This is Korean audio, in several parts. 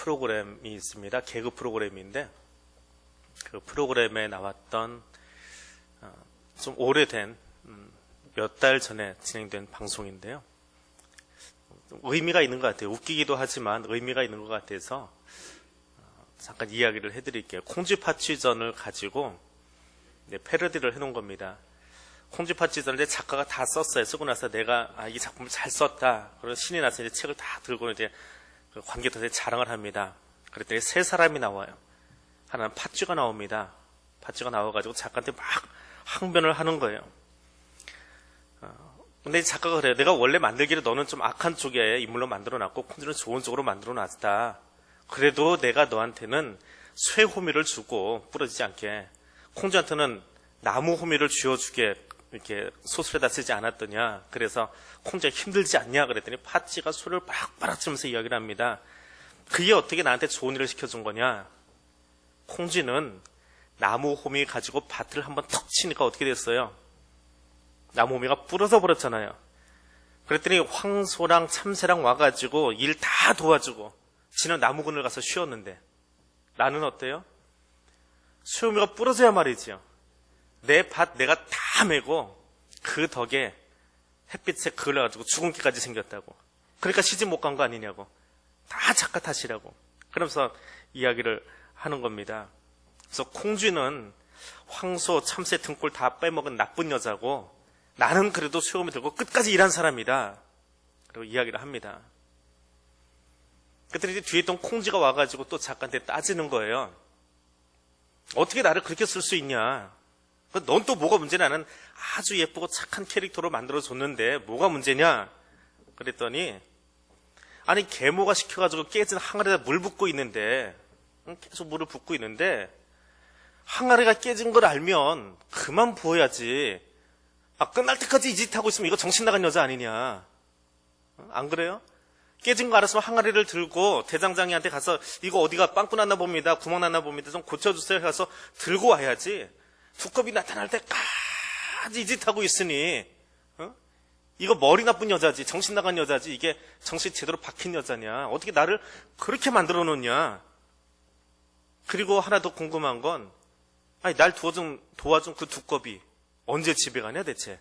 프로그램이 있습니다. 개그 프로그램인데 그 프로그램에 나왔던 좀 오래된 몇 달 전에 진행된 방송인데요. 의미가 있는 것 같아요. 웃기기도 하지만 의미가 있는 것 같아서 잠깐 이야기를 해드릴게요. 콩쥐팥쥐전을 가지고 패러디를 해놓은 겁니다. 콩쥐팥쥐전을 작가가 다 썼어요. 쓰고 나서 내가 이 작품을 잘 썼다. 그래서 신이 나서 이제 책을 다 들고 이제 관객들한테 자랑을 합니다. 그랬더니 세 사람이 나와요. 하나는 팥쥐가 나옵니다. 팥쥐가 나와가지고 작가한테 막 항변을 하는 거예요. 근데 작가가 그래요. 내가 원래 만들기를 너는 좀 악한 쪽에 인물로 만들어놨고 콩쥐는 좋은 쪽으로 만들어놨다. 그래도 내가 너한테는 쇠 호미를 주고 부러지지 않게 콩쥐한테는 나무 호미를 쥐어주게 이렇게 소설에다 쓰지 않았더냐. 그래서 콩쥐가 힘들지 않냐 그랬더니 팥쥐가 소리를 빡빡 치면서 이야기를 합니다. 그게 어떻게 나한테 좋은 일을 시켜준 거냐. 콩쥐는 나무 호미 가지고 밭을 한번 턱 치니까 어떻게 됐어요? 나무 호미가 부러져 버렸잖아요. 그랬더니 황소랑 참새랑 와가지고 일 다 도와주고 지는 나무근을 가서 쉬었는데 나는 어때요? 쇠호미가 부러져야 말이지요. 내 밭 내가 다 메고 그 덕에 햇빛에 그을려가지고 죽은 기까지 생겼다고. 그러니까 시집 못 간 거 아니냐고. 다 작가 탓이라고. 그러면서 이야기를 하는 겁니다. 그래서 콩쥐는 황소, 참새 등골 다 빼먹은 나쁜 여자고 나는 그래도 쇠호미 들고 끝까지 일한 사람이다. 그리고 이야기를 합니다. 그랬더니 뒤에 있던 콩쥐가 와가지고 또 작가한테 따지는 거예요. 어떻게 나를 그렇게 쓸 수 있냐? 넌 또 뭐가 문제냐? 나는 아주 예쁘고 착한 캐릭터로 만들어줬는데 뭐가 문제냐? 그랬더니 아니 계모가 시켜가지고 깨진 항아리에다 물 붓고 있는데 계속 물을 붓고 있는데 항아리가 깨진 걸 알면 그만 부어야지. 끝날 때까지 이 짓 하고 있으면 이거 정신 나간 여자 아니냐? 안 그래요? 깨진 거 알았으면 항아리를 들고 대장장이한테 가서 이거 어디가 빵꾸 났나 봅니다. 구멍 났나 봅니다. 좀 고쳐주세요. 해서 들고 와야지. 두꺼비 나타날 때까지 이 짓 하고 있으니 이거 머리 나쁜 여자지. 정신 나간 여자지. 이게 정신 제대로 박힌 여자냐. 어떻게 나를 그렇게 만들어 놓냐. 그리고 하나 더 궁금한 건 날 도와준 그 두꺼비 언제 집에 가냐 대체.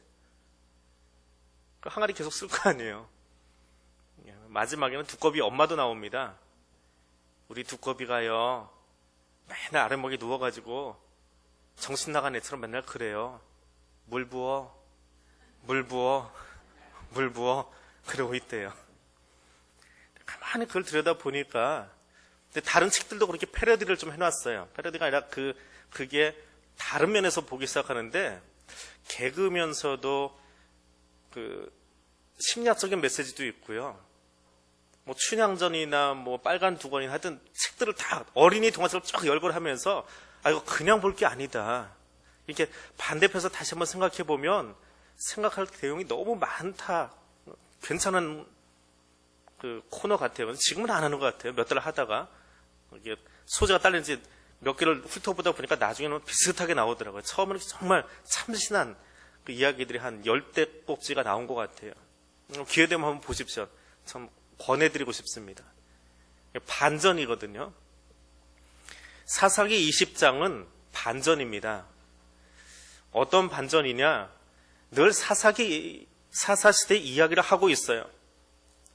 그 항아리 계속 쓸 거 아니에요. 마지막에는 두꺼비 엄마도 나옵니다. 우리 두꺼비가요 맨날 아랫목에 누워가지고 정신 나간 애처럼 맨날 그래요. 물 부어 물 부어 물 부어 그러고 있대요. 가만히 그걸 들여다보니까 근데 다른 책들도 그렇게 패러디를 좀 해놨어요. 패러디가 아니라 그게 다른 면에서 보기 시작하는데 개그면서도 그 심리학적인 메시지도 있고요. 뭐 춘향전이나 뭐 빨간 두건이나 하여튼 책들을 다 어린이 동화책을 쫙 열거를 하면서 이거 그냥 볼 게 아니다. 이렇게 반대편에서 다시 한번 생각해 보면 생각할 내용이 너무 많다. 괜찮은 그 코너 같아요. 지금은 안 하는 것 같아요. 몇 달 하다가 이게 소재가 딸린지 몇 개를 훑어보다 보니까 나중에는 비슷하게 나오더라고요. 처음에는 정말 참신한 그 이야기들이 한 10대 꼭지가 나온 것 같아요. 기회 되면 한번 보십시오. 참 권해드리고 싶습니다. 반전이거든요. 사사기 20장은 반전입니다. 어떤 반전이냐? 늘 사사시대 이야기를 하고 있어요.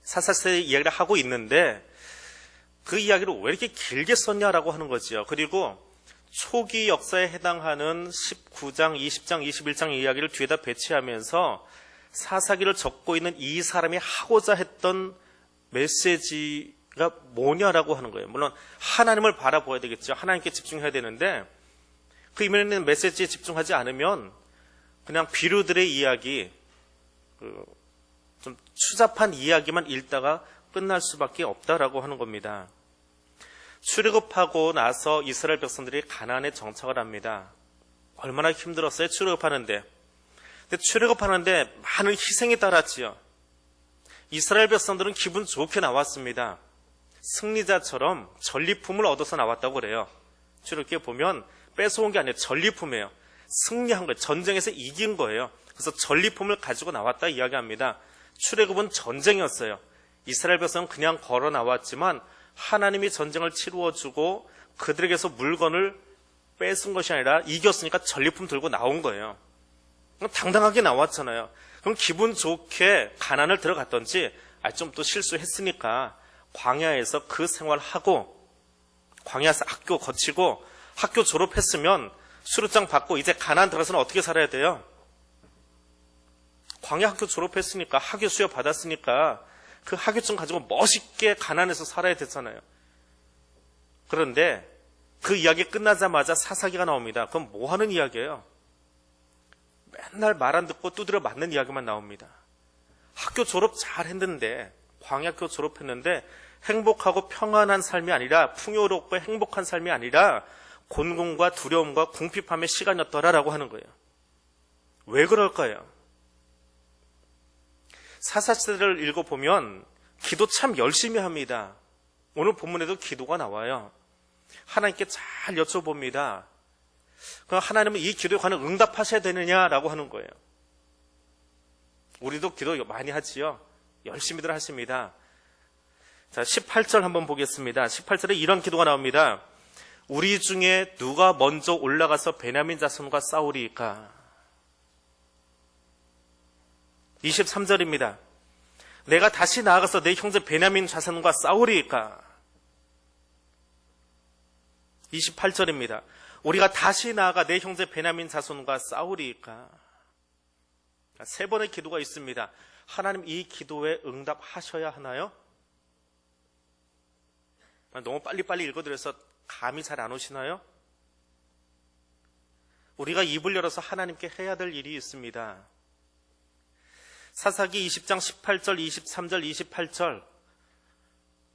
사사시대 이야기를 하고 있는데 그 이야기를 왜 이렇게 길게 썼냐라고 하는 거지요. 그리고 초기 역사에 해당하는 19장, 20장, 21장 이야기를 뒤에다 배치하면서 사사기를 적고 있는 이 사람이 하고자 했던 메시지가 뭐냐라고 하는 거예요. 물론 하나님을 바라보아야 되겠죠. 하나님께 집중해야 되는데 그 이면에 있는 메시지에 집중하지 않으면 그냥 비류들의 이야기, 좀 추잡한 이야기만 읽다가 끝날 수밖에 없다라고 하는 겁니다. 출애굽하고 나서 이스라엘 백성들이 가나안에 정착을 합니다. 얼마나 힘들었어요, 출애굽하는데. 근데 출애굽하는데 많은 희생이 따랐지요. 이스라엘 백성들은 기분 좋게 나왔습니다. 승리자처럼 전리품을 얻어서 나왔다고 그래요. 출애굽기에 보면 뺏어온 게 아니라 전리품이에요. 승리한 거예요. 전쟁에서 이긴 거예요. 그래서 전리품을 가지고 나왔다 이야기합니다. 출애굽은 전쟁이었어요. 이스라엘 백성은 그냥 걸어 나왔지만 하나님이 전쟁을 치루어주고 그들에게서 물건을 뺏은 것이 아니라 이겼으니까 전리품 들고 나온 거예요. 그럼 당당하게 나왔잖아요. 그럼 기분 좋게 가나안을 들어갔던지 좀 또 실수했으니까 광야에서 그 생활하고 광야에서 학교 거치고 학교 졸업했으면 수료장 받고 이제 가나안 들어가서는 어떻게 살아야 돼요? 광야 학교 졸업했으니까 학교 수여 받았으니까 그 학위증 가지고 멋있게 가나안에서 살아야 됐잖아요. 그런데 그 이야기 끝나자마자 사사기가 나옵니다. 그럼 뭐 하는 이야기예요? 맨날 말 안 듣고 두드려 맞는 이야기만 나옵니다. 학교 졸업 잘 했는데, 광야학교 졸업했는데 행복하고 평안한 삶이 아니라, 풍요롭고 행복한 삶이 아니라 곤궁과 두려움과 궁핍함의 시간이었더라라고 하는 거예요. 왜 그럴까요? 사사시대를 읽어보면 기도 참 열심히 합니다. 오늘 본문에도 기도가 나와요. 하나님께 잘 여쭤봅니다. 그럼 하나님은 이 기도에 관한 응답하셔야 되느냐라고 하는 거예요. 우리도 기도 많이 하지요. 열심히들 하십니다. 자, 18절 한번 보겠습니다. 18절에 이런 기도가 나옵니다. 우리 중에 누가 먼저 올라가서 베냐민 자손과 싸우리이까? 23절입니다. 내가 다시 나아가서 내 형제 베냐민 자손과 싸우리이까? 28절입니다. 우리가 다시 나아가 내 형제 베냐민 자손과 싸우리이까? 세 번의 기도가 있습니다. 하나님 이 기도에 응답하셔야 하나요? 너무 빨리빨리 읽어드려서 감이 잘 안 오시나요? 우리가 입을 열어서 하나님께 해야 될 일이 있습니다. 사사기 20장 18절, 23절, 28절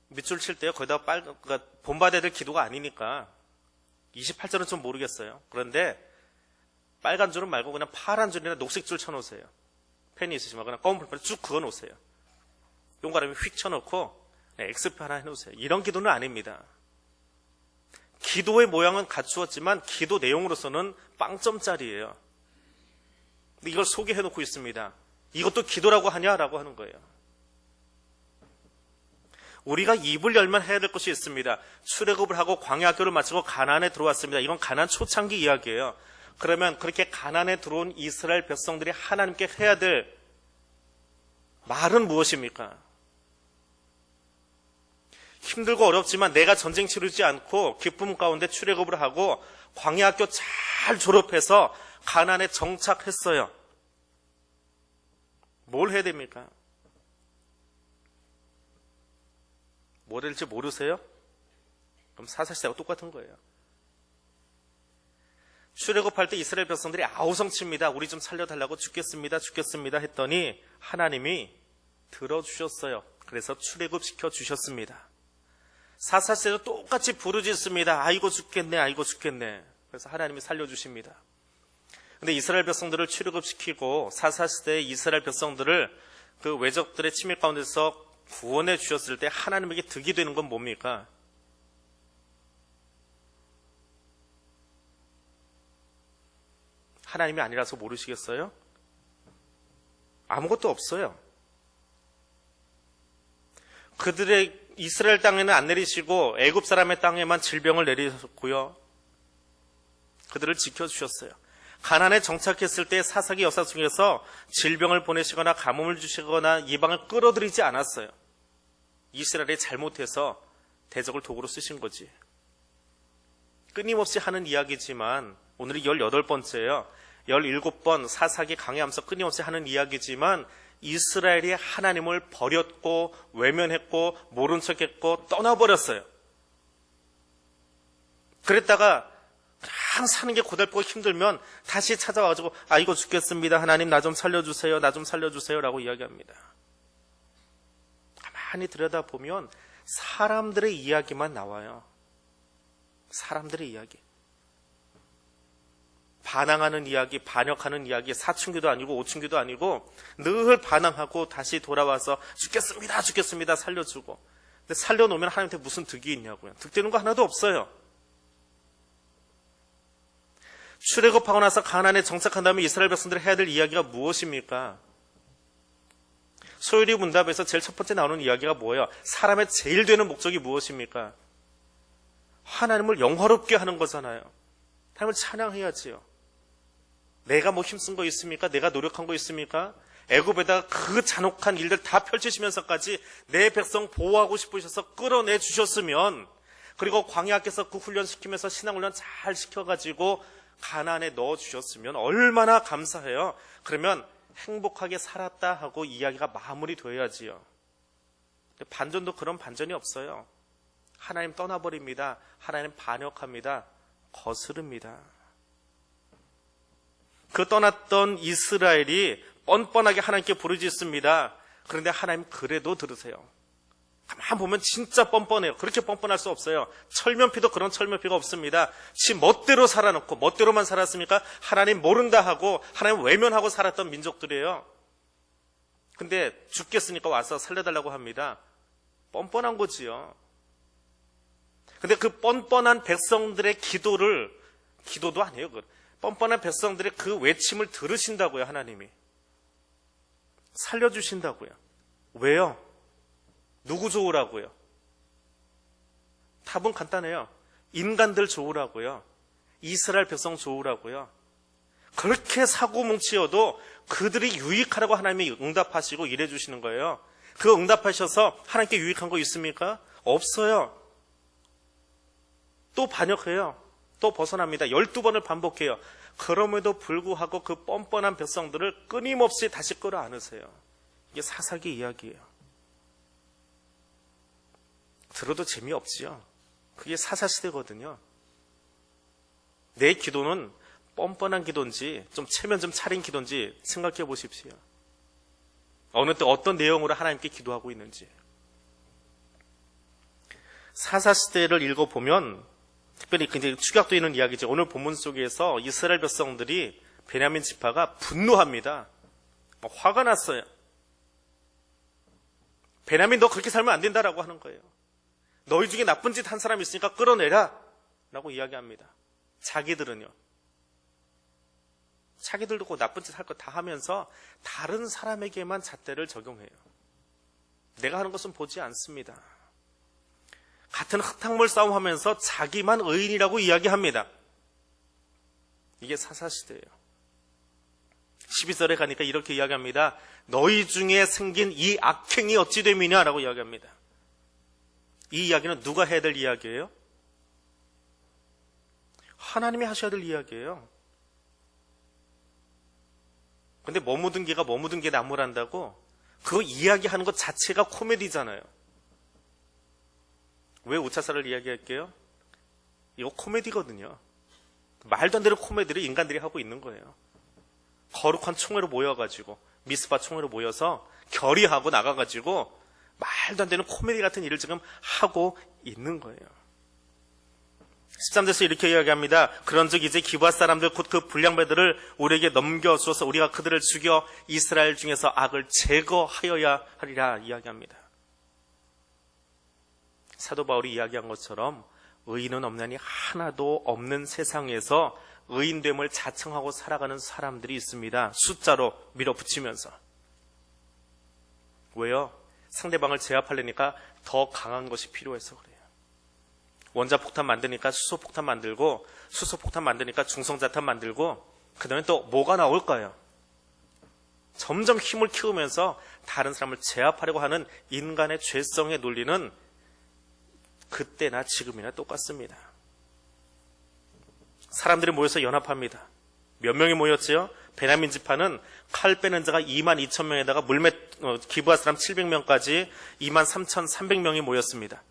밑줄 칠 때요. 거기다가 그러니까 본받아야 될 기도가 아니니까 28절은 좀 모르겠어요. 그런데 빨간 줄은 말고 그냥 파란 줄이나 녹색 줄 쳐놓으세요. 펜이 있으시면 그냥 검은 볼펜 쭉 그어놓으세요. 용가람이 휙 쳐놓고 X표 하나 해놓으세요. 이런 기도는 아닙니다. 기도의 모양은 갖추었지만 기도 내용으로서는 빵점짜리예요. 근데 이걸 소개해놓고 있습니다. 이것도 기도라고 하냐라고 하는 거예요. 우리가 입을 열면 해야 될 것이 있습니다. 출애굽을 하고 광야학교를 마치고 가나안에 들어왔습니다. 이건 가나안 초창기 이야기예요. 그러면 그렇게 가나안에 들어온 이스라엘 백성들이 하나님께 해야 될 말은 무엇입니까? 힘들고 어렵지만 내가 전쟁 치르지 않고 기쁨 가운데 출애굽을 하고 광야학교 잘 졸업해서 가나안에 정착했어요. 뭘 해야 됩니까? 뭘 해야 될지 모르세요? 그럼 사사시대가 똑같은 거예요. 출애굽할 때 이스라엘 백성들이 아우성칩니다. 우리 좀 살려달라고 죽겠습니다 했더니 하나님이 들어주셨어요. 그래서 출애굽시켜 주셨습니다. 사사시대도 똑같이 부르짖습니다. 아이고 죽겠네. 그래서 하나님이 살려주십니다. 근데 이스라엘 백성들을 출애굽시키고 사사시대의 이스라엘 백성들을 그 외적들의 침입 가운데서 구원해 주셨을 때 하나님에게 득이 되는 건 뭡니까? 하나님이 아니라서 모르시겠어요? 아무것도 없어요. 그들의 이스라엘 땅에는 안 내리시고 애굽 사람의 땅에만 질병을 내리셨고요. 그들을 지켜주셨어요. 가나안에 정착했을 때 사사기 역사 중에서 질병을 보내시거나 가뭄을 주시거나 이방을 끌어들이지 않았어요. 이스라엘이 잘못해서 대적을 도구로 쓰신 거지. 끊임없이 하는 이야기지만 오늘이 18번째예요. 17번 사사기 강해하면서 끊임없이 하는 이야기지만 이스라엘이 하나님을 버렸고 외면했고 모른 척했고 떠나버렸어요. 그랬다가 그냥 사는 게 고달프고 힘들면 다시 찾아와가지고 이거 죽겠습니다. 하나님 나 좀 살려주세요. 라고 이야기합니다. 가만히 들여다보면 사람들의 이야기만 나와요. 사람들의 이야기. 반항하는 이야기, 반역하는 이야기, 사춘기도 아니고 오춘기도 아니고 늘 반항하고 다시 돌아와서 죽겠습니다. 살려주고. 근데 살려놓으면 하나님한테 무슨 득이 있냐고요. 득되는 거 하나도 없어요. 출애굽하고 나서 가나안에 정착한 다음에 이스라엘 백성들이 해야 될 이야기가 무엇입니까? 소요리 문답에서 제일 첫 번째 나오는 이야기가 뭐예요? 사람의 제일 되는 목적이 무엇입니까? 하나님을 영화롭게 하는 거잖아요. 하나님을 찬양해야지요. 내가 뭐 힘쓴 거 있습니까? 내가 노력한 거 있습니까? 애굽에다가 그 잔혹한 일들 다 펼치시면서까지 내 백성 보호하고 싶으셔서 끌어내 주셨으면, 그리고 광야께서 그 훈련시키면서 신앙훈련 잘 시켜가지고 가나안에 넣어주셨으면 얼마나 감사해요. 그러면 행복하게 살았다 하고 이야기가 마무리돼야지요. 반전도 그런 반전이 없어요. 하나님 떠나버립니다. 하나님 반역합니다. 거스릅니다. 그 떠났던 이스라엘이 뻔뻔하게 하나님께 부르짖습니다. 그런데 하나님 그래도 들으세요. 가만 보면 진짜 뻔뻔해요. 그렇게 뻔뻔할 수 없어요. 철면피도 그런 철면피가 없습니다. 지 멋대로 살아놓고 멋대로만 살았습니까? 하나님 모른다 하고 하나님 외면하고 살았던 민족들이에요. 근데 죽겠으니까 와서 살려달라고 합니다. 뻔뻔한 거지요. 근데 그 뻔뻔한 백성들의 기도도 아니에요. 뻔뻔한 백성들의 그 외침을 들으신다고요. 하나님이 살려주신다고요. 왜요? 누구 좋으라고요? 답은 간단해요. 인간들 좋으라고요. 이스라엘 백성 좋으라고요. 그렇게 사고뭉치여도 그들이 유익하라고 하나님이 응답하시고 일해 주시는 거예요. 그 응답하셔서 하나님께 유익한 거 있습니까? 없어요. 또 반역해요. 또 벗어납니다. 12번을 반복해요. 그럼에도 불구하고 그 뻔뻔한 백성들을 끊임없이 다시 끌어안으세요. 이게 사사기 이야기예요. 들어도 재미없지요. 그게 사사시대거든요. 내 기도는 뻔뻔한 기도인지 좀 체면 좀 차린 기도인지 생각해 보십시오. 어느 때 어떤 내용으로 하나님께 기도하고 있는지. 사사시대를 읽어보면 특별히 굉장히 축약되어 있는 이야기죠. 오늘 본문 속에서 이스라엘 백성들이 베냐민 지파가 분노합니다. 화가 났어요. 베냐민 너 그렇게 살면 안 된다라고 하는 거예요. 너희 중에 나쁜 짓 한 사람 있으니까 끌어내라 라고 이야기합니다. 자기들은요. 자기들도 그 나쁜 짓 할 거 다 하면서 다른 사람에게만 잣대를 적용해요. 내가 하는 것은 보지 않습니다. 같은 흙탕물 싸움하면서 자기만 의인이라고 이야기합니다. 이게 사사시대예요. 12절에 가니까 이렇게 이야기합니다. 너희 중에 생긴 이 악행이 어찌 됨이냐라고 이야기합니다. 이 이야기는 누가 해야 될 이야기예요? 하나님이 하셔야 될 이야기예요. 근데 뭐 묻은 개가 뭐 묻은 개 나무란다고 그거 이야기하는 것 자체가 코미디잖아요. 왜 우차사를 이야기할게요? 이거 코미디거든요. 말도 안 되는 코미디를 인간들이 하고 있는 거예요. 거룩한 총회로 모여가지고 미스바 총회로 모여서 결의하고 나가가지고 말도 안 되는 코미디 같은 일을 지금 하고 있는 거예요. 13절에서 이렇게 이야기합니다. 그런즉 이제 기브아 사람들 곧 그 불량배들을 우리에게 넘겨주어서 우리가 그들을 죽여 이스라엘 중에서 악을 제거하여야 하리라 이야기합니다. 사도 바울이 이야기한 것처럼 의인은 없나니 하나도 없는 세상에서 의인됨을 자청하고 살아가는 사람들이 있습니다. 숫자로 밀어붙이면서. 왜요? 상대방을 제압하려니까 더 강한 것이 필요해서 그래요. 원자폭탄 만드니까 수소폭탄 만들고, 수소폭탄 만드니까 중성자탄 만들고, 그 다음에 또 뭐가 나올까요? 점점 힘을 키우면서 다른 사람을 제압하려고 하는 인간의 죄성의 논리는 그때나 지금이나 똑같습니다. 사람들이 모여서 연합합니다. 몇 명이 모였죠? 베냐민 지파는 칼 빼는 자가 22,000명에다가 기브아 사람 700명까지 23,300명이 모였습니다.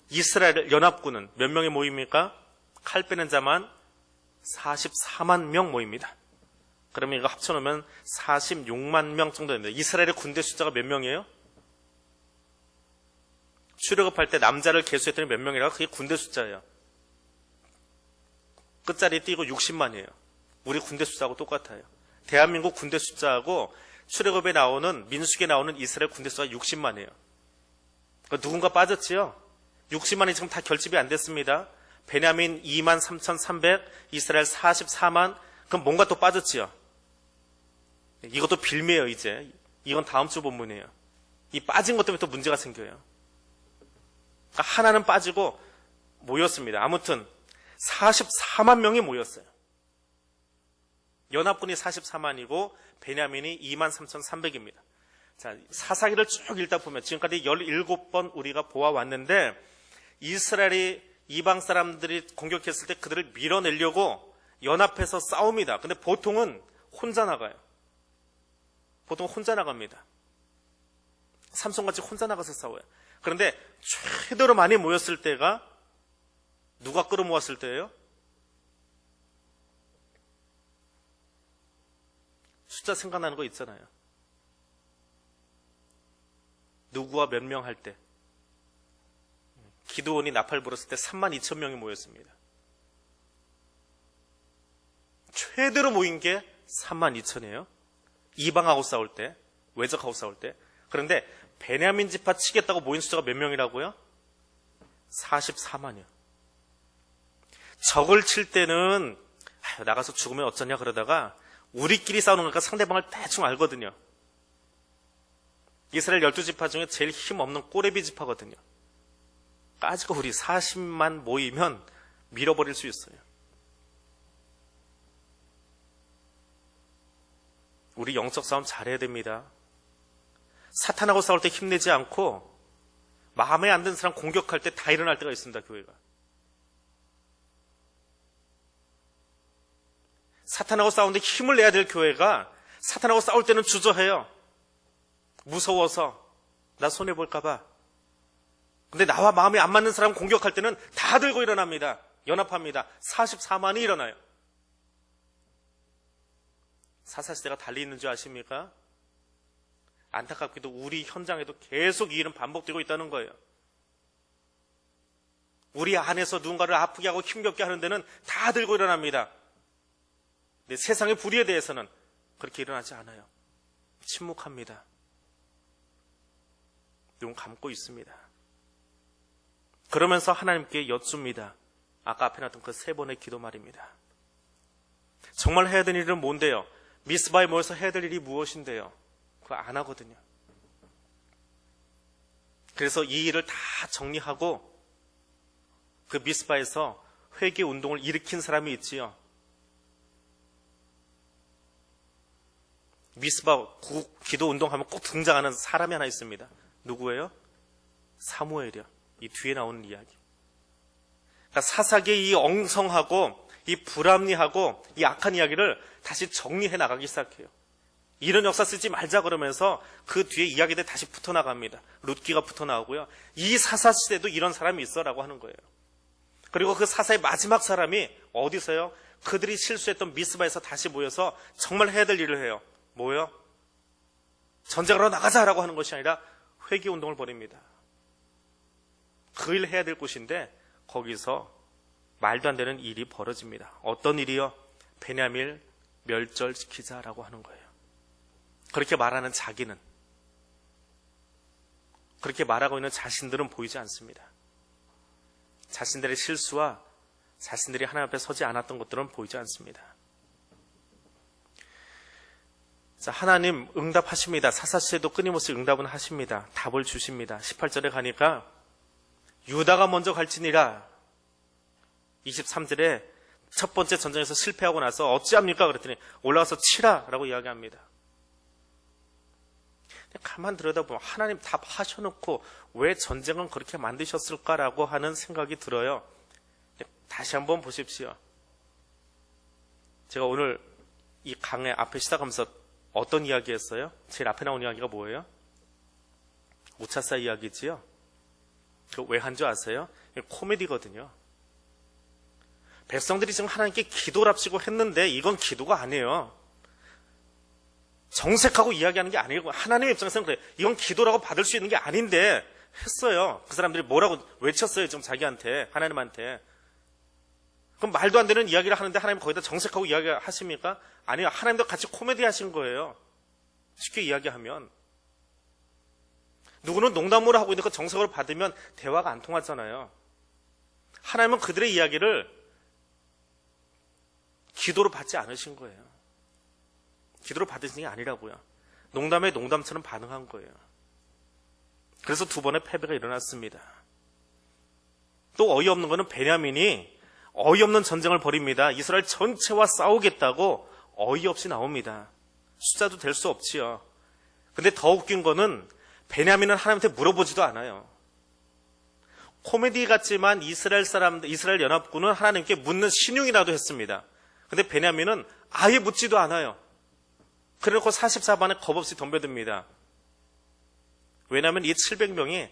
이스라엘 연합군은 몇 명이 모입니까? 칼 빼는 자만 44만 명 모입니다. 그러면 이거 합쳐놓으면 46만 명 정도 됩니다. 이스라엘의 군대 숫자가 몇 명이에요? 출애굽할 때 남자를 계수했더니 몇 명이라고? 그게 군대 숫자예요. 끝자리 띄고 60만이에요. 우리 군대 숫자하고 똑같아요. 대한민국 군대 숫자하고 출애굽에 나오는 민수기에 나오는 이스라엘 군대 숫자가 60만이에요. 그러니까 누군가 빠졌지요? 60만이 지금 다 결집이 안 됐습니다. 베냐민 23,300, 이스라엘 44만, 그럼 뭔가 또 빠졌지요? 이것도 빌미예요, 이제. 이건 다음 주 본문이에요. 이 빠진 것 때문에 또 문제가 생겨요. 그러니까 하나는 빠지고 모였습니다. 아무튼 44만 명이 모였어요. 연합군이 44만이고 베냐민이 23,300입니다. 자, 사사기를 쭉 읽다 보면 지금까지 17번 우리가 보아왔는데 이스라엘이 이방 사람들이 공격했을 때 그들을 밀어내려고 연합해서 싸웁니다. 근데 보통은 혼자 나가요. 보통 혼자 나갑니다. 삼손같이 혼자 나가서 싸워요. 그런데 최대로 많이 모였을 때가 누가 끌어모았을 때예요? 숫자 생각나는 거 있잖아요. 누구와 몇 명 할 때. 기드온이 나팔 불었을 때 32,000명이 모였습니다. 최대로 모인 게 32,000이에요. 이방하고 싸울 때, 외적하고 싸울 때. 그런데 베냐민 지파 치겠다고 모인 숫자가 몇 명이라고요? 44만이요. 적을 칠 때는 나가서 죽으면 어쩌냐 그러다가 우리끼리 싸우는 거니까 상대방을 대충 알거든요. 이스라엘 12지파 중에 제일 힘없는 꼬레비 지파거든요. 까짓거 우리 40만 모이면 밀어버릴 수 있어요. 우리 영적 싸움 잘해야 됩니다. 사탄하고 싸울 때 힘내지 않고 마음에 안 드는 사람 공격할 때 다 일어날 때가 있습니다. 교회가. 사탄하고 싸우는데 힘을 내야 될 교회가 사탄하고 싸울 때는 주저해요. 무서워서 나 손해볼까 봐. 근데 나와 마음이 안 맞는 사람 공격할 때는 다 들고 일어납니다. 연합합니다. 44만이 일어나요. 사사시대가 달리 있는 줄 아십니까? 안타깝게도 우리 현장에도 계속 이 일은 반복되고 있다는 거예요. 우리 안에서 누군가를 아프게 하고 힘겹게 하는 데는 다 들고 일어납니다. 근데 세상의 불의에 대해서는 그렇게 일어나지 않아요. 침묵합니다. 눈 감고 있습니다. 그러면서 하나님께 여쭙니다. 아까 앞에 놨던 그 3번의 기도 말입니다. 정말 해야 되는 일은 뭔데요? 미스바에 모여서 해야 될 일이 무엇인데요? 그거 안 하거든요. 그래서 이 일을 다 정리하고 그 미스바에서 회개 운동을 일으킨 사람이 있지요. 미스바 기도 운동하면 꼭 등장하는 사람이 하나 있습니다. 누구예요? 사무엘이요. 이 뒤에 나오는 이야기. 그러니까 사사기의 이 엉성하고 이 불합리하고 이 악한 이야기를 다시 정리해 나가기 시작해요. 이런 역사 쓰지 말자 그러면서 그 뒤에 이야기들 다시 붙어나갑니다. 룻기가 붙어나오고요. 이 사사 시대도 이런 사람이 있어라고 하는 거예요. 그리고 그 사사의 마지막 사람이 어디서요? 그들이 실수했던 미스바에서 다시 모여서 정말 해야 될 일을 해요. 뭐요? 전쟁하러 나가자라고 하는 것이 아니라 회개운동을 벌입니다. 그 일 해야 될 곳인데 거기서 말도 안 되는 일이 벌어집니다. 어떤 일이요? 베냐민 멸절시키자라고 하는 거예요. 그렇게 말하는 자기는, 그렇게 말하고 있는 자신들은 보이지 않습니다. 자신들의 실수와 자신들이 하나님 앞에 서지 않았던 것들은 보이지 않습니다. 자, 하나님 응답하십니다. 사사시에도 끊임없이 응답은 하십니다. 답을 주십니다. 18절에 가니까 유다가 먼저 갈지니라. 23절에 첫 번째 전쟁에서 실패하고 나서 어찌합니까? 그랬더니 올라가서 치라 라고 이야기합니다. 가만 들여다보면 하나님 답하셔놓고 왜 전쟁은 그렇게 만드셨을까라고 하는 생각이 들어요. 다시 한번 보십시오. 제가 오늘 이 강의 앞에 시작하면서 어떤 이야기 했어요? 제일 앞에 나온 이야기가 뭐예요? 우차사 이야기지요? 그 왜 한 줄 아세요? 코미디거든요. 백성들이 지금 하나님께 기도랍시고 했는데 이건 기도가 아니에요. 정색하고 이야기하는 게 아니고 하나님의 입장에서는 그래. 이건 기도라고 받을 수 있는 게 아닌데 했어요. 그 사람들이 뭐라고 외쳤어요. 지금 자기한테, 하나님한테. 그럼 말도 안 되는 이야기를 하는데 하나님 거기다 정색하고 이야기하십니까? 아니요. 하나님도 같이 코미디 하신 거예요. 쉽게 이야기하면. 누구는 농담으로 하고 있는데 그 정색으로 받으면 대화가 안 통하잖아요. 하나님은 그들의 이야기를 기도로 받지 않으신 거예요. 기도로 받으신 게 아니라고요. 농담에 농담처럼 반응한 거예요. 그래서 두 번의 패배가 일어났습니다. 또 어이없는 거는 베냐민이 어이없는 전쟁을 벌입니다. 이스라엘 전체와 싸우겠다고 어이없이 나옵니다. 숫자도 될 수 없지요. 근데 더 웃긴 거는 베냐민은 하나님한테 물어보지도 않아요. 코미디 같지만 이스라엘 연합군은 하나님께 묻는 신용이라도 했습니다. 근데 베냐민은 아예 묻지도 않아요. 그래놓고 44반에 겁없이 덤벼듭니다. 왜냐하면 이 700명이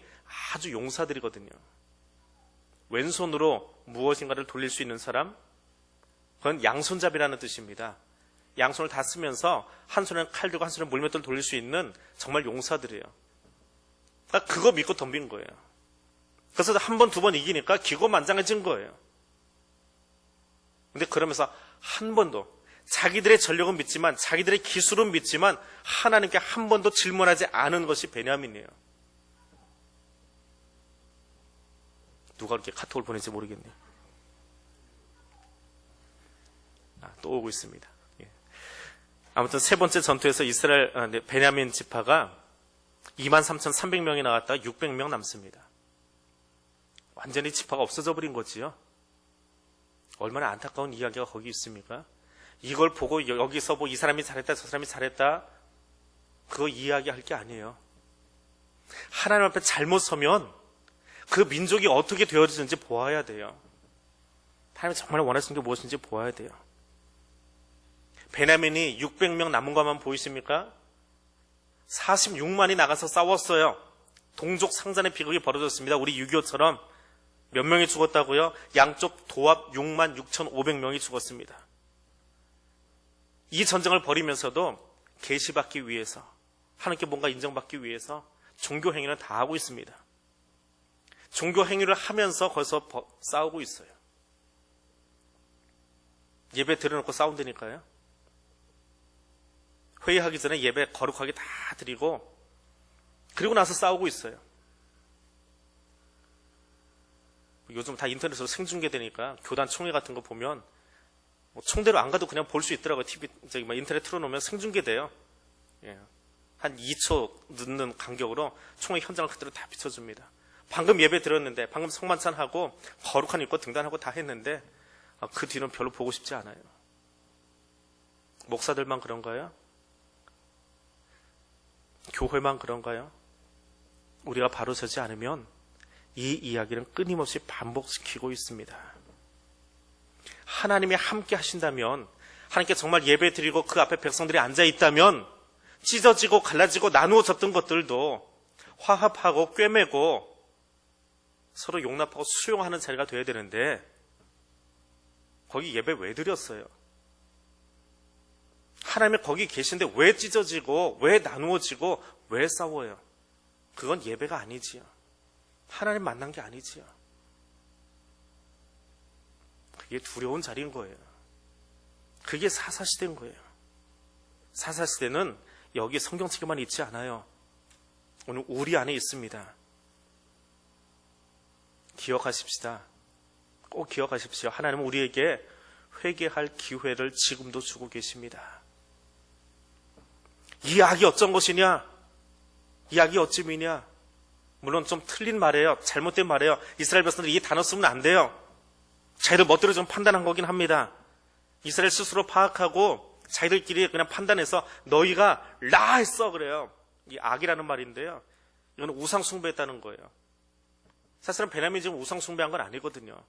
아주 용사들이거든요. 왼손으로 무엇인가를 돌릴 수 있는 사람, 그건 양손잡이라는 뜻입니다. 양손을 다 쓰면서 한 손에는 칼 들고 한 손에 물맷돌 돌릴 수 있는 정말 용사들이에요. 그러니까 그거 믿고 덤빈 거예요. 그래서 한 번, 두 번 이기니까 기고만장해진 거예요. 근데 그러면서 한 번도 자기들의 전력은 믿지만, 자기들의 기술은 믿지만 하나님께 한 번도 질문하지 않은 것이 베냐민이에요. 누가 이렇게 카톡을 보낸지 모르겠네요. 또 오고 있습니다. 아무튼 세 번째 전투에서 베냐민 지파가 23,300명이 나갔다가 600명 남습니다. 완전히 지파가 없어져 버린 거지요. 얼마나 안타까운 이야기가 거기 있습니까? 이걸 보고 여기서 이 사람이 잘했다, 저 사람이 잘했다, 그거 이야기할 게 아니에요. 하나님 앞에 잘못 서면 그 민족이 어떻게 되어지는지 보아야 돼요. 하나님이 정말 원하시는 게 무엇인지 보아야 돼요. 베냐민이 600명 남은 것만 보이십니까? 46만이 나가서 싸웠어요. 동족 상잔의 비극이 벌어졌습니다. 우리 6.25처럼 몇 명이 죽었다고요? 양쪽 도합 6만 6,500명이 죽었습니다. 이 전쟁을 벌이면서도 계시받기 위해서, 하나님께 뭔가 인정받기 위해서 종교 행위는 다 하고 있습니다. 종교 행위를 하면서 거기서 싸우고 있어요. 예배 드려놓고 싸운다니까요. 회의하기 전에 예배 거룩하게 다 드리고 그리고 나서 싸우고 있어요. 요즘 다 인터넷으로 생중계되니까 교단 총회 같은 거 보면 총대로 안 가도 그냥 볼 수 있더라고요. 인터넷 틀어놓으면 생중계돼요. 한 2초 늦는 간격으로 총회 현장을 그대로 다 비춰줍니다. 방금 예배 드렸는데, 방금 성만찬하고 거룩한 입고 등단하고 다 했는데 그 뒤는 별로 보고 싶지 않아요. 목사들만 그런가요? 교회만 그런가요? 우리가 바로 서지 않으면 이 이야기는 끊임없이 반복시키고 있습니다. 하나님이 함께 하신다면, 하나님께 정말 예배 드리고 그 앞에 백성들이 앉아 있다면 찢어지고 갈라지고 나누어졌던 것들도 화합하고 꿰매고 서로 용납하고 수용하는 자리가 돼야 되는데 거기 예배 왜 드렸어요? 하나님이 거기 계신데 왜 찢어지고 왜 나누어지고 왜 싸워요? 그건 예배가 아니지요. 하나님 만난 게 아니지요. 그게 두려운 자리인 거예요. 그게 사사시대인 거예요. 사사시대는 여기 성경책에만 있지 않아요. 오늘 우리 안에 있습니다. 기억하십시다. 꼭 기억하십시오. 하나님은 우리에게 회개할 기회를 지금도 주고 계십니다. 이 악이 어쩐 것이냐? 이 악이 어찌미냐? 물론 좀 틀린 말이에요. 잘못된 말이에요. 이스라엘 백성들이 이 단어 쓰면 안 돼요. 자기들 멋대로 좀 판단한 거긴 합니다. 이스라엘 스스로 파악하고 자기들끼리 그냥 판단해서 너희가 라 했어 그래요. 이 악이라는 말인데요. 이건 우상 숭배했다는 거예요. 사실은 베냐민이 지금 우상 숭배한 건 아니거든요.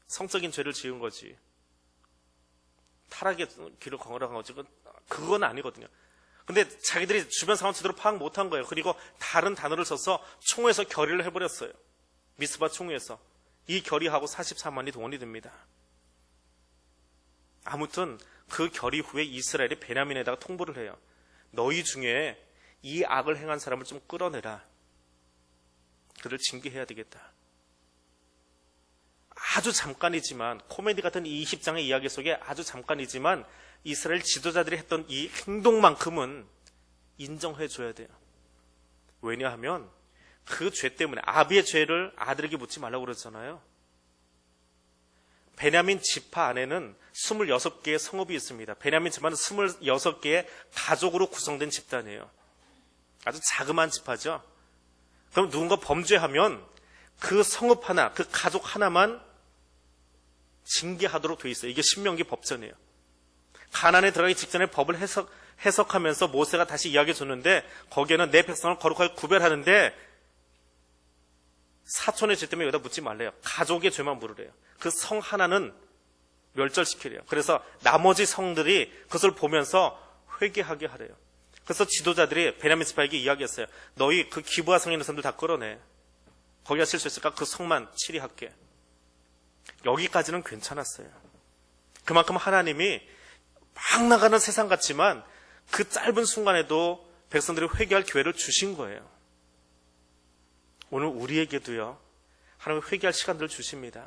성적인 죄를 지은 거지. 타락의 길을 걸어간 거지. 그건 아니거든요. 근데 자기들이 주변 상황 제대로 파악 못한 거예요. 그리고 다른 단어를 써서 총회에서 결의를 해버렸어요. 미스바 총회에서. 이 결의하고 44만이 동원이 됩니다. 아무튼 그 결의 후에 이스라엘이 베냐민에다가 통보를 해요. 너희 중에 이 악을 행한 사람을 좀 끌어내라. 그를 징계해야 되겠다. 아주 잠깐이지만, 코미디 같은 이 20장의 이야기 속에 아주 잠깐이지만 이스라엘 지도자들이 했던 이 행동만큼은 인정해줘야 돼요. 왜냐하면 그 죄 때문에, 아비의 죄를 아들에게 묻지 말라고 그랬잖아요. 베냐민 지파 안에는 26개의 성읍이 있습니다. 베냐민 지파는 26개의 가족으로 구성된 집단이에요. 아주 자그마한 지파죠. 그럼 누군가 범죄하면 그 성읍 하나, 그 가족 하나만 징계하도록 돼 있어요. 이게 신명기 법전이에요. 가나안에 들어가기 직전에 법을 해석하면서 모세가 다시 이야기해 줬는데 거기에는 내 백성을 거룩하게 구별하는데 사촌의 죄 때문에 여기다 묻지 말래요. 가족의 죄만 물으래요. 그 성 하나는 멸절시키래요. 그래서 나머지 성들이 그것을 보면서 회개하게 하래요. 그래서 지도자들이 베냐민 지파에게 이야기했어요. 너희 그 기브아 성에 있는 사람들 다 끌어내. 거기가 실수했을까? 그 성만 치리할게. 여기까지는 괜찮았어요. 그만큼 하나님이 막 나가는 세상 같지만 그 짧은 순간에도 백성들이 회개할 기회를 주신 거예요. 오늘 우리에게도요, 하나님 회개할 시간들을 주십니다.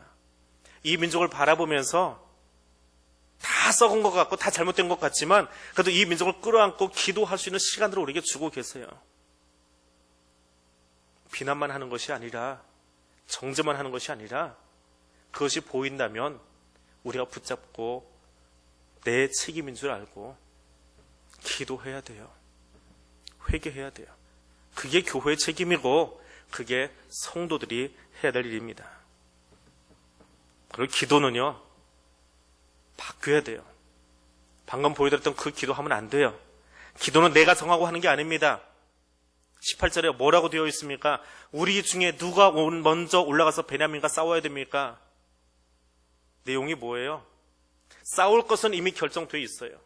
이 민족을 바라보면서 다 썩은 것 같고 다 잘못된 것 같지만 그래도 이 민족을 끌어안고 기도할 수 있는 시간들을 우리에게 주고 계세요. 비난만 하는 것이 아니라, 정죄만 하는 것이 아니라 그것이 보인다면 우리가 붙잡고 내 책임인 줄 알고 기도해야 돼요. 회개해야 돼요. 그게 교회의 책임이고 그게 성도들이 해야 될 일입니다. 그리고 기도는요, 바뀌어야 돼요. 방금 보여드렸던 그 기도하면 안 돼요. 기도는 내가 정하고 하는 게 아닙니다. 18절에 뭐라고 되어 있습니까? 우리 중에 누가 먼저 올라가서 베냐민과 싸워야 됩니까? 내용이 뭐예요? 싸울 것은 이미 결정되어 있어요.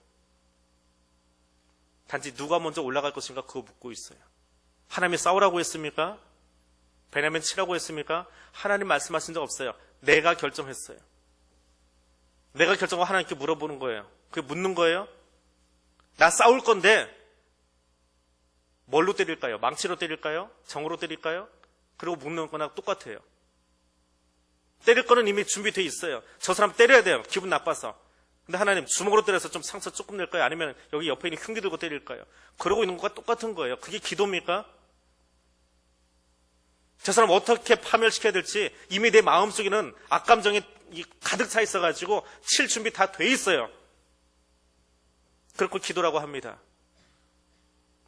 단지 누가 먼저 올라갈 것인가 그거 묻고 있어요. 하나님이 싸우라고 했습니까? 베냐민 치라고 했습니까? 하나님 말씀하신 적 없어요. 내가 결정했어요. 내가 결정하고 하나님께 물어보는 거예요. 그게 묻는 거예요. 나 싸울 건데 뭘로 때릴까요? 망치로 때릴까요? 정으로 때릴까요? 그리고 묻는 거나 똑같아요. 때릴 거는 이미 준비되어 있어요. 저 사람 때려야 돼요. 기분 나빠서. 근데 하나님 주먹으로 때려서 좀 상처 조금 낼까요? 아니면 여기 옆에 있는 흉기 들고 때릴까요? 그러고 있는 것과 똑같은 거예요. 그게 기도입니까? 저 사람 어떻게 파멸시켜야 될지 이미 내 마음속에는 악감정이 가득 차 있어가지고 칠 준비 다 돼 있어요. 그렇고 기도라고 합니다.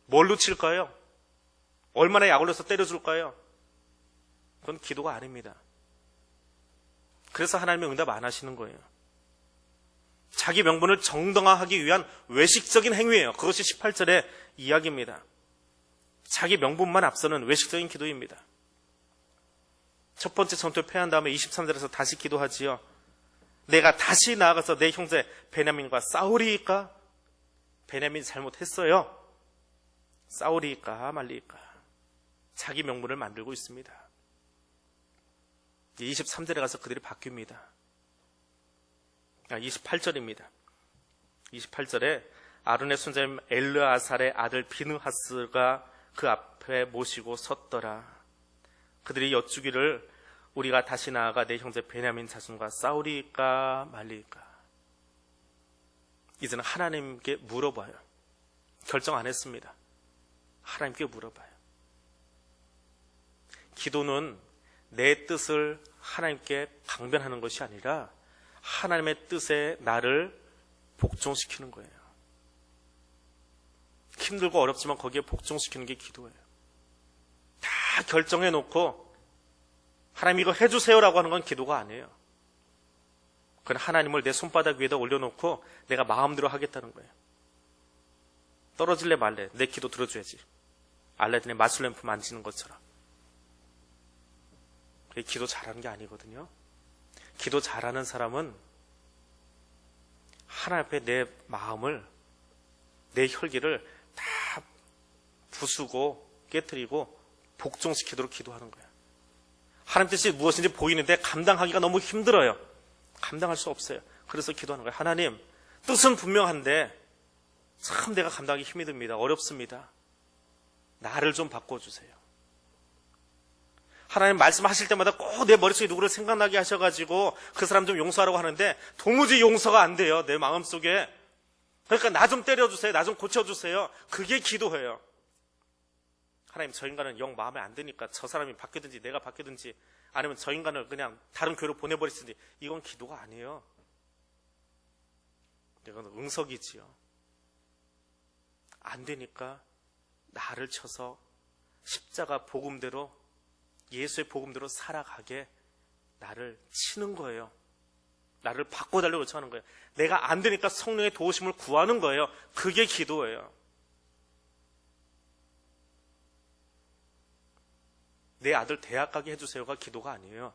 뭘로 칠까요? 얼마나 약 올려서 때려줄까요? 그건 기도가 아닙니다. 그래서 하나님의 응답 안 하시는 거예요. 자기 명분을 정당화하기 위한 외식적인 행위예요. 그것이 18절의 이야기입니다. 자기 명분만 앞서는 외식적인 기도입니다. 첫 번째 전투에 패한 다음에 23절에서 다시 기도하지요. 내가 다시 나아가서 내 형제 베냐민과 싸우리이까? 베냐민이 잘못했어요. 싸우리이까 말리이까? 자기 명분을 만들고 있습니다. 23절에 가서 그들이 바뀝니다. 28절입니다. 28절에 아론의 손자인 엘르아살의 아들 비느하스가 그 앞에 모시고 섰더라. 그들이 여쭈기를 우리가 다시 나아가 내 형제 베냐민 자손과 싸우리까 말리까? 이제는 하나님께 물어봐요. 결정 안 했습니다. 하나님께 물어봐요. 기도는 내 뜻을 하나님께 강변하는 것이 아니라 하나님의 뜻에 나를 복종시키는 거예요. 힘들고 어렵지만 거기에 복종시키는 게 기도예요. 다 결정해놓고 하나님 이거 해주세요라고 하는 건 기도가 아니에요. 그건 하나님을 내 손바닥 위에다 올려놓고 내가 마음대로 하겠다는 거예요. 떨어질래 말래 내 기도 들어줘야지. 알라딘의 마술램프 만지는 것처럼. 그게 기도 잘하는 게 아니거든요. 기도 잘하는 사람은 하나님 앞에 내 마음을, 내 혈기를 다 부수고 깨트리고 복종시키도록 기도하는 거예요. 하나님 뜻이 무엇인지 보이는데 감당하기가 너무 힘들어요. 감당할 수 없어요. 그래서 기도하는 거예요. 하나님, 뜻은 분명한데 참 내가 감당하기 힘이 듭니다. 어렵습니다. 나를 좀 바꿔주세요. 하나님 말씀하실 때마다 꼭 내 머릿속에 누구를 생각나게 하셔가지고 그 사람 좀 용서하라고 하는데 도무지 용서가 안 돼요. 내 마음속에. 그러니까 나 좀 때려주세요. 나 좀 고쳐주세요. 그게 기도예요. 하나님, 저 인간은 영 마음에 안 드니까 저 사람이 바뀌든지 내가 바뀌든지 아니면 저 인간을 그냥 다른 교회로 보내버리시든지, 이건 기도가 아니에요. 이건 응석이지요. 안 되니까 나를 쳐서 십자가 복음대로, 예수의 복음대로 살아가게 나를 치는 거예요. 나를 바꿔달라고 요청하는 거예요. 내가 안 되니까 성령의 도우심을 구하는 거예요. 그게 기도예요. 내 아들 대학 가게 해주세요가 기도가 아니에요.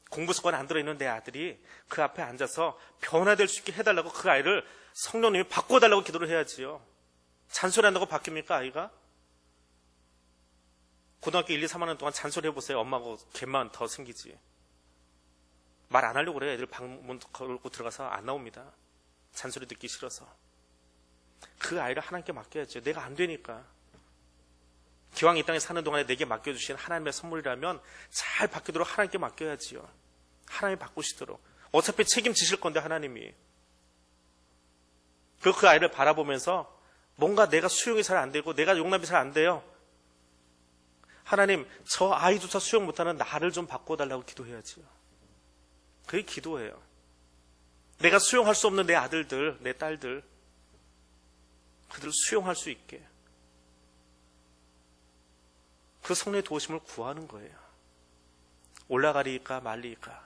공부 습관 안 들어있는 내 아들이 그 앞에 앉아서 변화될 수 있게 해달라고, 그 아이를 성령님이 바꿔달라고 기도를 해야지요. 잔소리한다고 바뀝니까, 아이가? 고등학교 1, 2, 3학년 동안 잔소리 해보세요. 엄마하고 걔만 더 생기지. 말 안 하려고 그래. 애들 방문 걸고 들어가서 안 나옵니다. 잔소리 듣기 싫어서. 그 아이를 하나님께 맡겨야죠. 내가 안 되니까. 기왕 이 땅에 사는 동안에 내게 맡겨주신 하나님의 선물이라면 잘 바뀌도록 하나님께 맡겨야지요. 하나님이 바꾸시도록. 어차피 책임지실 건데, 하나님이. 그 아이를 바라보면서 뭔가 내가 수용이 잘 안 되고 내가 용납이 잘 안 돼요. 하나님, 저 아이조차 수용 못하는 나를 좀 바꿔달라고 기도해야지요. 그게 기도예요. 내가 수용할 수 없는 내 아들들, 내 딸들, 그들을 수용할 수 있게 그 성령의 도우심을 구하는 거예요. 올라가리까 말리까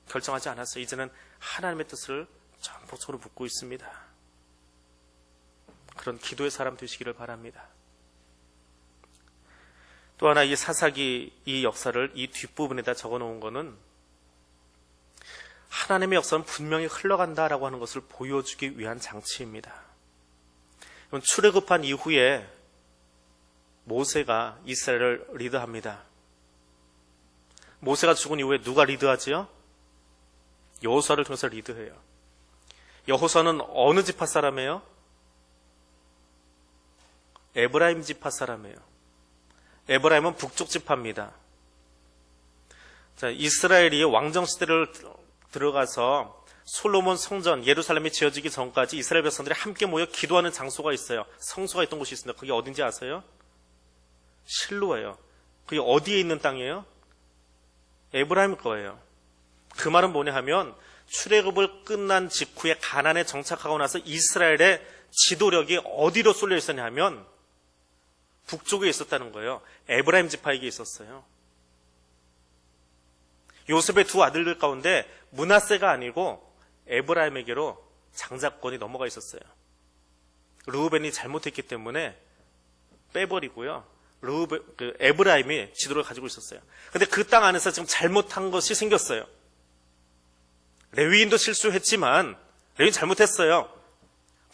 결정하지 않았어요. 이제는 하나님의 뜻을 전폭적으로 묻고 있습니다. 그런 기도의 사람 되시기를 바랍니다. 또 하나, 이 사사기 이 역사를 이 뒷부분에다 적어놓은 거는 하나님의 역사는 분명히 흘러간다라고 하는 것을 보여주기 위한 장치입니다. 출애굽한 이후에 모세가 이스라엘을 리드합니다. 모세가 죽은 이후에 누가 리드하지요? 여호수아를 통해서 리드해요. 여호수아는 어느 지파 사람이에요? 에브라임 지파 사람이에요. 에브라임은 북쪽 지파입니다. 자, 이스라엘이 왕정시대를 들어가서 솔로몬 성전, 예루살렘이 지어지기 전까지 이스라엘 백성들이 함께 모여 기도하는 장소가 있어요. 성소가 있던 곳이 있습니다. 그게 어딘지 아세요? 실로예요. 그게 어디에 있는 땅이에요? 에브라임 거예요. 그 말은 뭐냐 하면, 출애굽을 끝난 직후에 가나안에 정착하고 나서 이스라엘의 지도력이 어디로 쏠려 있었냐 하면 북쪽에 있었다는 거예요. 에브라임 지파에게 있었어요. 요셉의 두 아들들 가운데 므낫세가 아니고 에브라임에게로 장자권이 넘어가 있었어요. 르우벤이 잘못했기 때문에 빼버리고요. 에브라임이 지도를 가지고 있었어요. 근데 그 땅 안에서 지금 잘못한 것이 생겼어요. 레위인도 실수했지만 레위인 잘못했어요.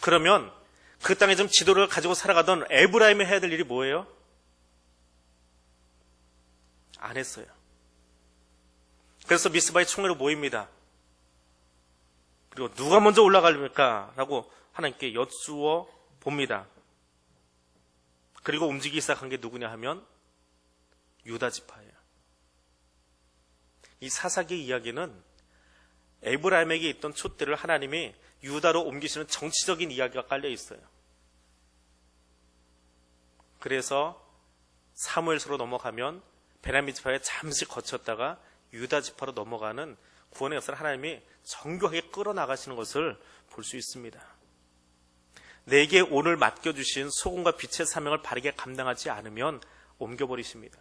그러면 그 땅에 좀 지도를 가지고 살아가던 에브라임이 해야 될 일이 뭐예요? 안 했어요. 그래서 미스바의 총회로 모입니다. 그리고 누가 먼저 올라갈까? 라고 하나님께 여쭈어 봅니다. 그리고 움직이기 시작한 게 누구냐 하면 유다 지파예요. 이 사사기 이야기는 에브라임에게 있던 촛대를 하나님이 유다로 옮기시는 정치적인 이야기가 깔려 있어요. 그래서 사무엘서로 넘어가면 베냐민 지파에 잠시 거쳤다가 유다 지파로 넘어가는 구원의 역사를 하나님이 정교하게 끌어나가시는 것을 볼 수 있습니다. 내게 오늘 맡겨주신 소금과 빛의 사명을 바르게 감당하지 않으면 옮겨버리십니다.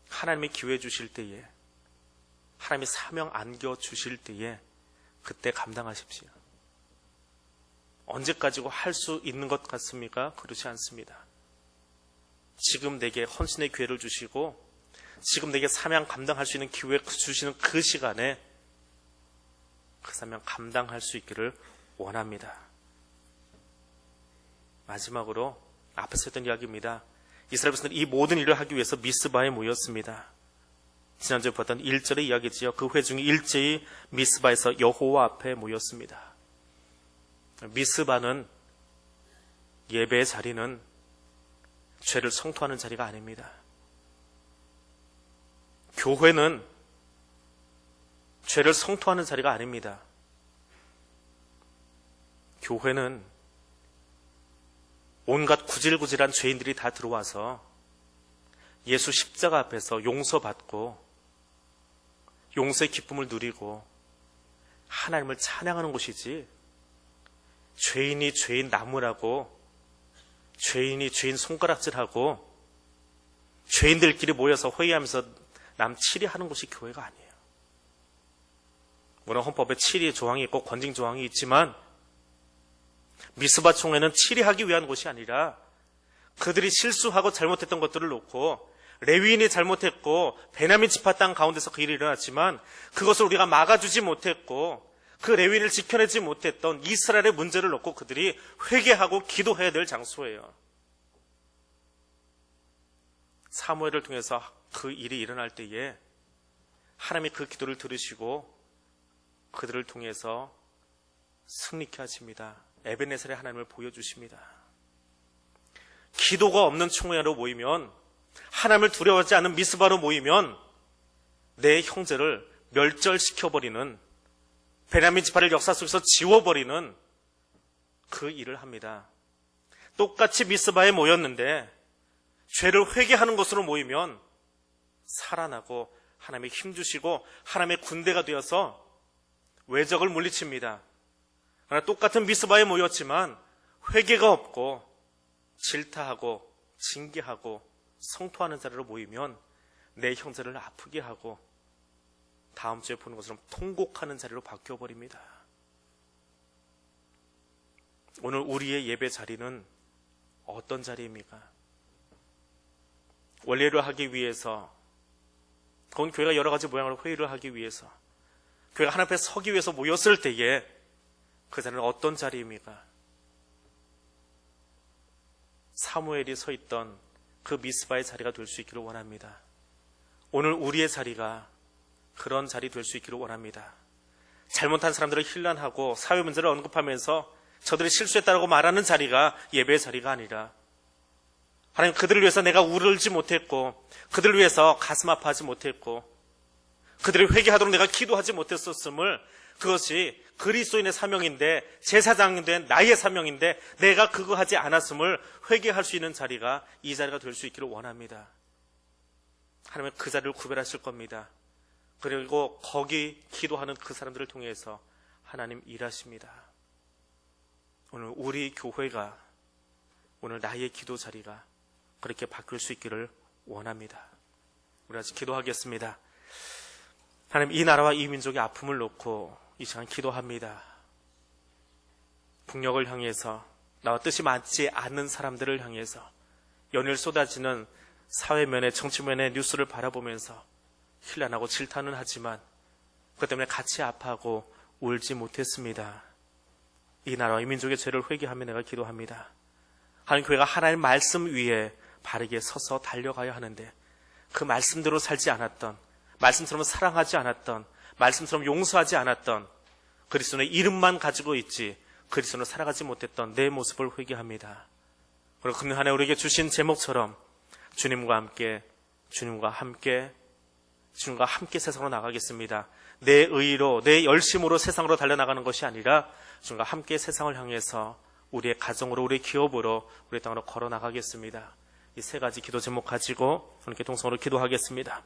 하나님이 기회 주실 때에, 하나님이 사명 안겨주실 때에 그때 감당하십시오. 언제까지고 할 수 있는 것 같습니까? 그렇지 않습니다. 지금 내게 헌신의 기회를 주시고 지금 내게 사명 감당할 수 있는 기회 주시는 그 시간에 그 사명 감당할 수 있기를 원합니다. 마지막으로 앞에서 했던 이야기입니다. 이스라엘 백성들이 이 모든 일을 하기 위해서 미스바에 모였습니다. 지난주에 봤던 1절의 이야기지요. 그 회중이 일제히 미스바에서 여호와 앞에 모였습니다. 미스바는, 예배의 자리는 죄를 성토하는 자리가 아닙니다. 교회는 죄를 성토하는 자리가 아닙니다. 교회는 온갖 구질구질한 죄인들이 다 들어와서 예수 십자가 앞에서 용서받고 용서의 기쁨을 누리고 하나님을 찬양하는 곳이지, 죄인이 죄인 나무라고, 죄인이 죄인 손가락질하고 죄인들끼리 모여서 회의하면서 남 치리하는 곳이 교회가 아니에요. 물론 헌법에 치리 조항이 있고 권징 조항이 있지만 미스바 총회는 치리하기 위한 곳이 아니라 그들이 실수하고 잘못했던 것들을 놓고, 레위인이 잘못했고 베냐민 지파 땅 가운데서 그 일이 일어났지만 그것을 우리가 막아주지 못했고 그 레위인을 지켜내지 못했던 이스라엘의 문제를 놓고 그들이 회개하고 기도해야 될 장소예요. 사무엘을 통해서 그 일이 일어날 때에 하나님이 그 기도를 들으시고 그들을 통해서 승리케 하십니다. 에베네셀의 하나님을 보여주십니다. 기도가 없는 총회로 모이면, 하나님을 두려워하지 않는 미스바로 모이면 내 형제를 멸절시켜버리는, 베냐민 지파를 역사 속에서 지워버리는 그 일을 합니다. 똑같이 미스바에 모였는데 죄를 회개하는 것으로 모이면 살아나고 하나님의 힘주시고 하나님의 군대가 되어서 외적을 물리칩니다. 그러나 똑같은 미스바에 모였지만 회개가 없고 질타하고 징계하고 성토하는 자리로 모이면 내 형제를 아프게 하고 다음 주에 보는 것처럼 통곡하는 자리로 바뀌어버립니다. 오늘 우리의 예배 자리는 어떤 자리입니까? 원례를 하기 위해서, 그건 교회가 여러 가지 모양으로 회의를 하기 위해서, 교회가 하나님 앞에 서기 위해서 모였을 때에 그 자리는 어떤 자리입니까? 사무엘이 서 있던 그 미스바의 자리가 될 수 있기를 원합니다. 오늘 우리의 자리가 그런 자리 될 수 있기를 원합니다. 잘못한 사람들을 힐난하고 사회 문제를 언급하면서 저들이 실수했다고 말하는 자리가 예배의 자리가 아니라, 하나님, 그들을 위해서 내가 울지 못했고 그들을 위해서 가슴 아파하지 못했고 그들이 회개하도록 내가 기도하지 못했었음을, 그것이 그리스도인의 사명인데, 제사장인데 나의 사명인데 내가 그거 하지 않았음을 회개할 수 있는 자리가 이 자리가 될 수 있기를 원합니다. 하나님은 그 자리를 구별하실 겁니다. 그리고 거기 기도하는 그 사람들을 통해서 하나님 일하십니다. 오늘 우리 교회가, 오늘 나의 기도 자리가 그렇게 바뀔 수 있기를 원합니다. 우리 같이 기도하겠습니다. 하나님, 이 나라와 이 민족의 아픔을 놓고 이 시간 기도합니다. 북녘을 향해서, 나와 뜻이 맞지 않는 사람들을 향해서 연일 쏟아지는 사회면의, 정치면의 뉴스를 바라보면서 힐난하고 질타는 하지만 그것 때문에 같이 아파하고 울지 못했습니다. 이 나라와 이 민족의 죄를 회개하며 내가 기도합니다. 하나님, 교회가 하나님의 말씀 위에 바르게 서서 달려가야 하는데 그 말씀대로 살지 않았던, 말씀처럼 사랑하지 않았던, 말씀처럼 용서하지 않았던, 그리스도의 이름만 가지고 있지 그리스도를 살아가지 못했던 내 모습을 회개합니다. 그리고 금년 한 해 우리에게 주신 제목처럼 주님과 함께 세상으로 나가겠습니다. 내 의로, 내 열심으로 세상으로 달려나가는 것이 아니라 주님과 함께 세상을 향해서 우리의 가정으로, 우리의 기업으로, 우리의 땅으로 걸어나가겠습니다. 이 세 가지 기도 제목 가지고 함께 동성으로 기도하겠습니다.